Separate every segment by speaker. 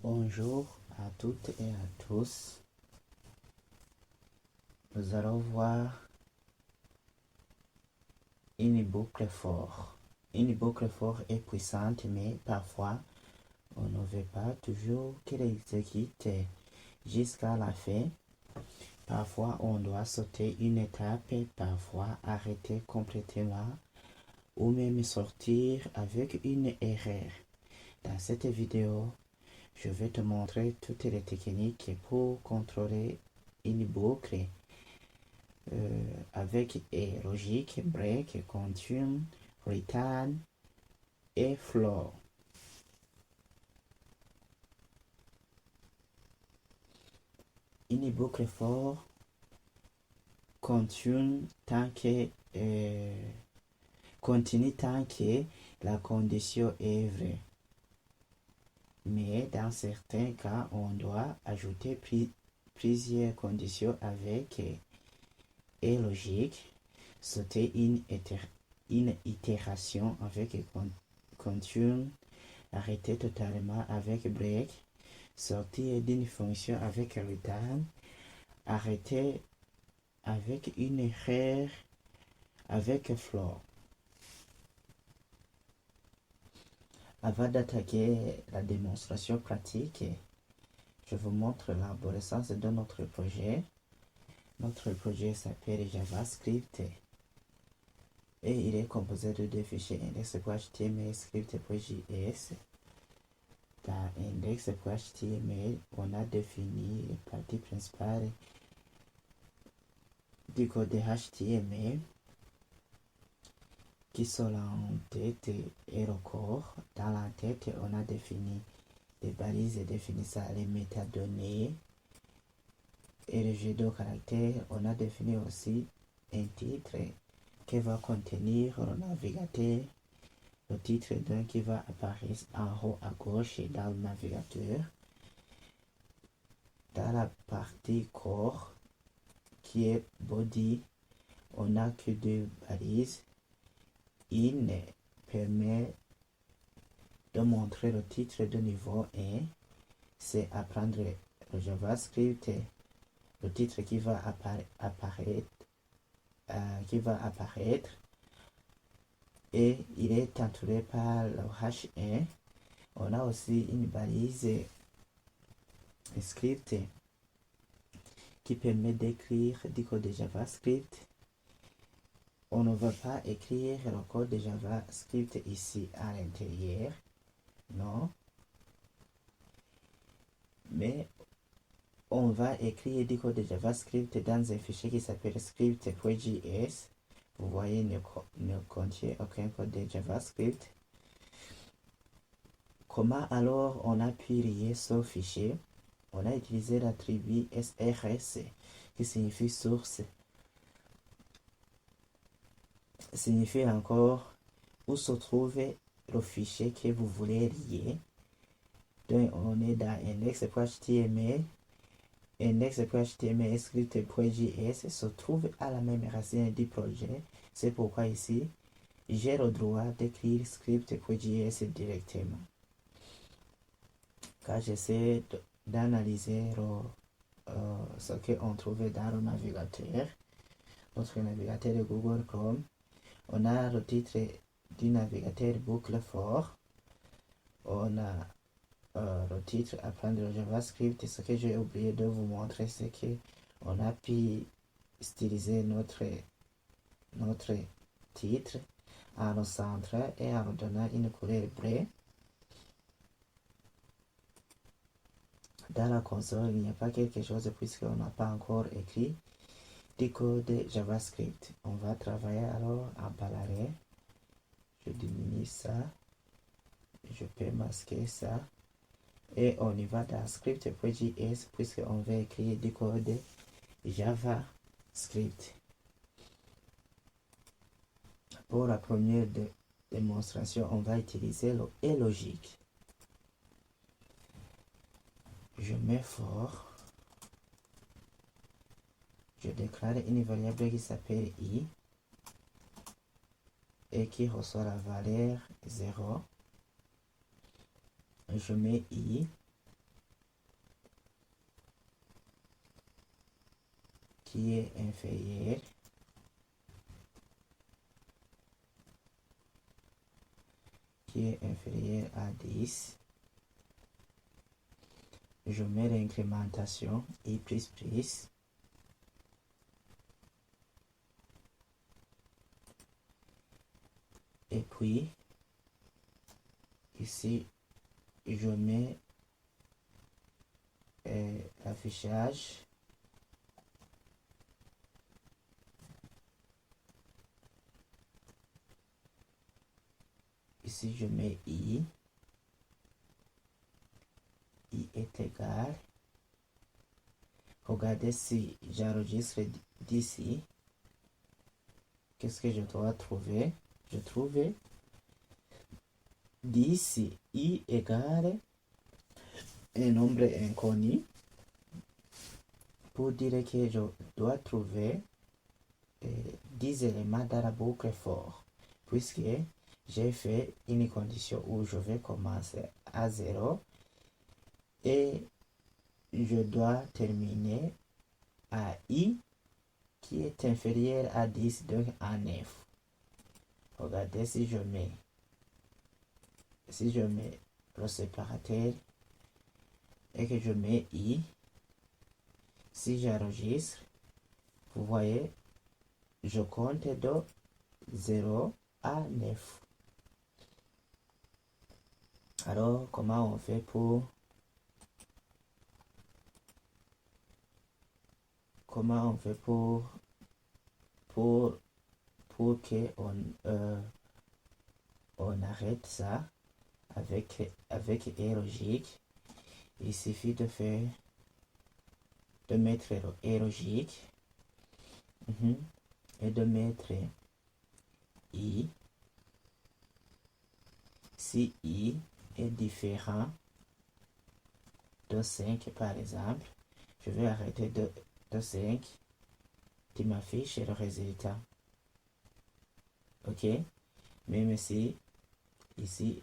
Speaker 1: Bonjour à toutes et à tous. Nous allons voir une boucle fort. Une boucle fort est puissante, mais parfois on ne veut pas toujours qu'elle exécute jusqu'à la fin. Parfois on doit sauter une étape, parfois arrêter complètement ou même sortir avec une erreur. Dans cette vidéo, je vais te montrer toutes les techniques pour contrôler une boucle avec logique, break, continue, return et flow. Une boucle for continue tant que continue tant que la condition est vraie. Mais dans certains cas, on doit ajouter plusieurs conditions avec et logique, sauter une itération avec continue, arrêter totalement avec break, sortir d'une fonction avec return, arrêter avec une erreur avec flow. Avant d'attaquer la démonstration pratique, je vous montre l'arborescence de notre projet. Notre projet s'appelle JavaScript et il est composé de deux fichiers index.html et script.js. Dans index.html, on a défini les parties principales du code HTML qui sont l'entête et le corps. Dans l'entête, on a défini des balises définissant les métadonnées et le jeu de caractères. On a défini aussi un titre qui va contenir le navigateur, le titre d'un qui va apparaître en haut à gauche dans le navigateur. Dans la partie corps qui est body, on n'a que deux balises. In permet de montrer le titre de niveau 1, c'est apprendre le JavaScript, le titre qui va apparaître et il est entouré par le H1. On a aussi une balise script qui permet d'écrire du code de JavaScript. On ne va pas écrire le code de JavaScript ici à l'intérieur, non. Mais on va écrire du code de JavaScript dans un fichier qui s'appelle script.js. Vous voyez, ne contient aucun code de JavaScript. Comment alors on a pu lier ce fichier? On a utilisé l'attribut SRS qui signifie source. Signifie encore où se trouve le fichier que vous voulez lier. Donc on est dans index.html. Index.html et script.js se trouve à la même racine du projet. C'est pourquoi ici, j'ai le droit d'écrire script.js directement. Quand j'essaie d'analyser ce qu'on trouve dans le navigateur, notre navigateur de Google Chrome, on a le titre du navigateur boucle fort. On a le titre apprendre le JavaScript. Ce que j'ai oublié de vous montrer, c'est que on a pu styliser notre titre en le centre et en donnant une couleur bleue. Dans la console, il n'y a pas quelque chose puisqu'on n'a pas encore écrit du code JavaScript. On va travailler alors en parallèle. Je diminue ça. Je peux masquer ça. Et on y va dans script.js puisqu'on va écrire du code JavaScript. Pour la première démonstration, on va utiliser le et logique. Je mets fort. Je déclare une variable qui s'appelle i et qui reçoit la valeur 0. Je mets i qui est inférieur à 10. Je mets l'incrémentation i++. Et puis, ici, je mets l'affichage. Ici, je mets i. I est égal. Regardez si j'enregistre d'ici. Qu'est-ce que je dois trouver? Je trouve d'ici i égale un nombre inconnu. Pour dire que je dois trouver 10 éléments dans la boucle for, puisque j'ai fait une condition où je vais commencer à 0 et je dois terminer à i qui est inférieur à 10, donc à 9. Regardez si je mets le séparateur et que je mets i, si j'enregistre, vous voyez, je compte de 0 à 9. Alors, comment on fait pour que on arrête ça avec et logique? Il suffit de mettre et logique et de mettre i. Si i est différent de 5 par exemple, je vais arrêter de 5, tu m'affiches le résultat. Ok, même si ici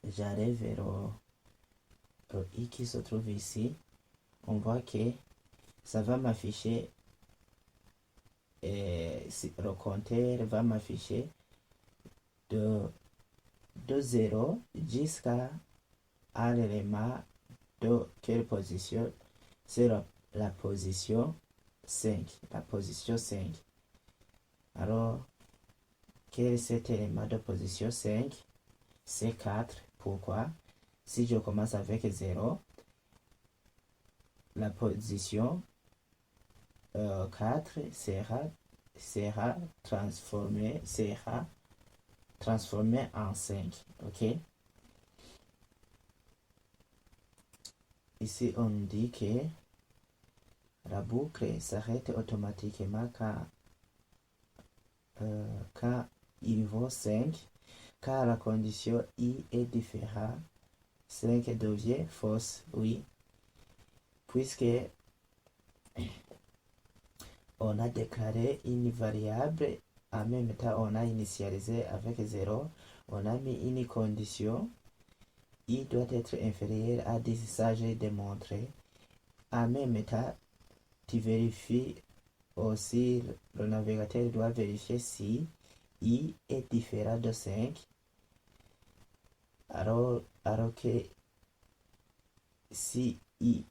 Speaker 1: j'arrive vers le i qui se trouve ici, on voit que ça va m'afficher, le compteur va m'afficher de 0 jusqu'à l'élément de quelle position? C'est la position 5. La position 5. Alors, quel est cet élément de position 5? C'est 4. Pourquoi? Si je commence avec 0, la position 4 sera transformée en 5. Ok? Ici, on dit que la boucle s'arrête automatiquement quand il vaut 5, car la condition i est différente. 5 devient fausse, oui, puisque on a déclaré une variable, en même temps on a initialisé avec 0, on a mis une condition, i doit être inférieur à 10, ça j'ai démontré. En même temps, tu vérifies aussi, le navigateur doit vérifier si i est différent de 5, alors que si i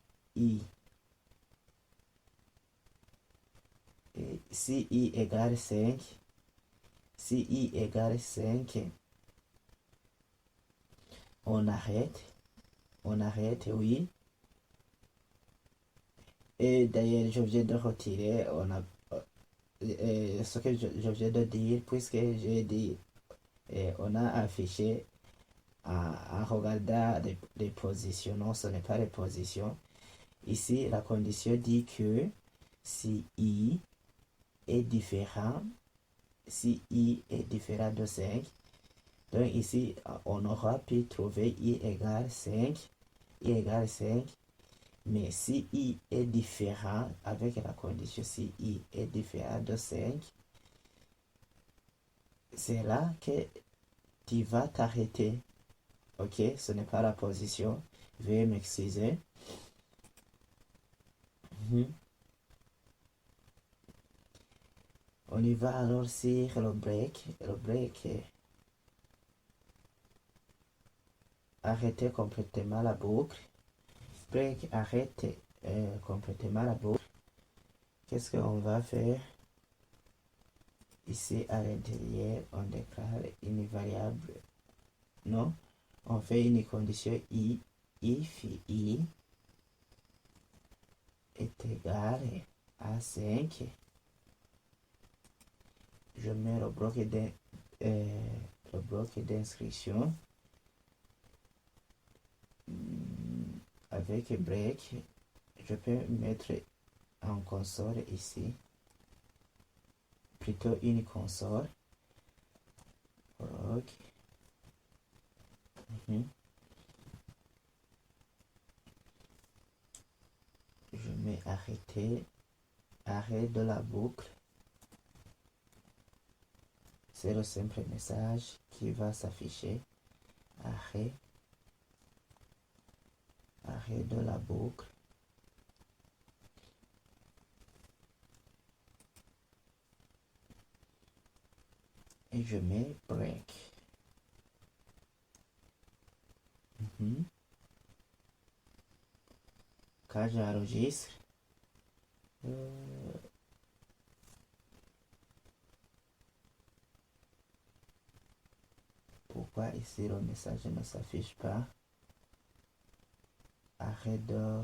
Speaker 1: égale 5, si i égale 5, on arrête, oui. Et d'ailleurs, je viens de retirer ce que je viens de dire, puisque j'ai dit, on a affiché en regardant les positions. Non, ce n'est pas les positions. Ici, la condition dit que si i est différent, de 5, donc ici, on aura pu trouver i égale 5, mais si i est différent, avec la condition si i est différent de 5, c'est là que tu vas t'arrêter. Ok, ce n'est pas la position. Veuillez m'excuser. On y va alors sur le break. Le break, arrêtez complètement la boucle. Break, arrête complètement la boucle. Qu'est-ce qu'on va faire? Ici à l'intérieur, on déclare une variable. Non, on fait une condition i, if i est égal à 5. Je mets le bloc d'inscription avec break. Je peux mettre en console ici, plutôt une console. Ok. Je mets arrêt de la boucle. C'est le simple message qui va s'afficher. Arrêt de la boucle. Et je mets break. Quand j'enregistre, pourquoi ici le message ne s'affiche pas? Arrêt de